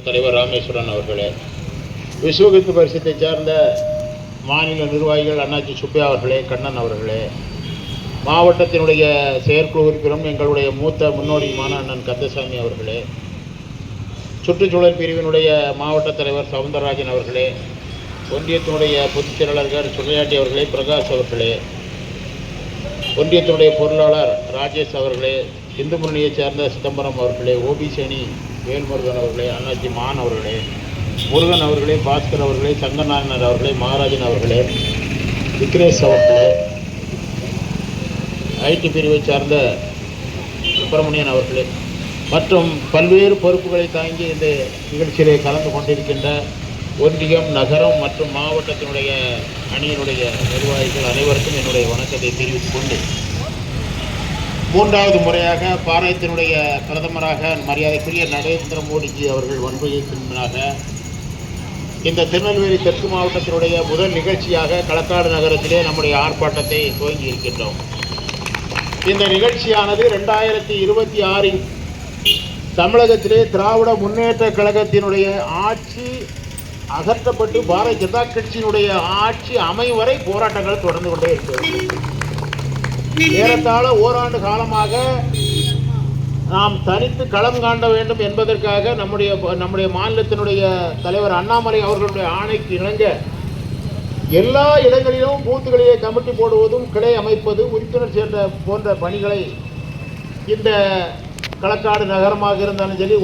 தலைவர் ராமேஸ்வரன் அவர்களே, விஸ்வகித்து பரிசத்தைச் சேர்ந்த மாநில நிர்வாகிகள் அண்ணாச்சி சுப்பையா அவர்களே, கண்ணன் அவர்களே, மாவட்டத்தினுடைய செயற்குழு உறுப்பினரும் எங்களுடைய மூத்த முன்னோடியுமான அண்ணன் கந்தசாமி அவர்களே, சுற்றுச்சூழல் பிரிவினுடைய மாவட்ட தலைவர் சவுந்தரராஜன் அவர்களே, ஒன்றியத்தினுடைய பொதுச் செயலாளர்கள் சுரையாட்டி அவர்களே, பிரகாஷ் அவர்களே, ஒன்றியத்தினுடைய பொருளாளர் ராஜேஷ் அவர்களே, இந்து முன்னணியைச் சேர்ந்த சிதம்பரம் அவர்களே, ஓபிசி அணி வேல்முருகன் அவர்களே, அண்ணாச்சி மான் அவர்களே, முருகன் அவர்களே, பாஸ்கர் அவர்களே, சங்கநாராயணர் அவர்களே, மகாராஜன் அவர்களே, விக்னேஷ் அவர்களே, ஐடி பிரிவை சார்ந்த சுப்பிரமணியன் அவர்களே மற்றும் பல்வேறு பொறுப்புகளை தாங்கி இந்த நிகழ்ச்சியிலே கலந்து கொண்டிருக்கின்ற ஒன்றியம், நகரம் மற்றும் மாவட்டத்தினுடைய அணியினுடைய நிர்வாகிகள் அனைவருக்கும் என்னுடைய வணக்கத்தை தெரிவித்துக் கொண்டு, மூன்றாவது முறையாக பாரதத்தினுடைய பிரதமராக மரியாதைக்குரிய நரேந்திர மோடிஜி அவர்கள் வந்திருக்கின்றனாக இந்த திருநெல்வேலி தெற்கு மாவட்டத்தினுடைய முதல் நிகழ்ச்சியாக களக்காடு நகரத்திலே நம்முடைய ஆர்ப்பாட்டத்தை துவங்கி இருக்கின்றோம். இந்த நிகழ்ச்சியானது 2026 தமிழகத்திலே திராவிட முன்னேற்ற கழகத்தினுடைய ஆட்சி அகற்றப்பட்டு பாரதிய ஜனதா கட்சியினுடைய ஆட்சி அமையும் வரை போராட்டங்கள் தொடர்ந்து கொண்டே இருக்கிறது. ஏறத்தாழ ஓராண்டு காலமாக நாம் தனித்து களம் காண்ட வேண்டும் என்பதற்காக நம்முடைய மாநிலத்தினுடைய தலைவர் அண்ணாமலை அவர்களுடைய ஆணைக்கு இணங்க எல்லா இடங்களிலும் பூத்துகளிலே கமிட்டி போடுவதும், கிளை அமைப்பது, உறுப்பினர் சேர்ந்த போன்ற பணிகளை இந்த களக்காடு நகரமாக இருந்தாலும் சரி,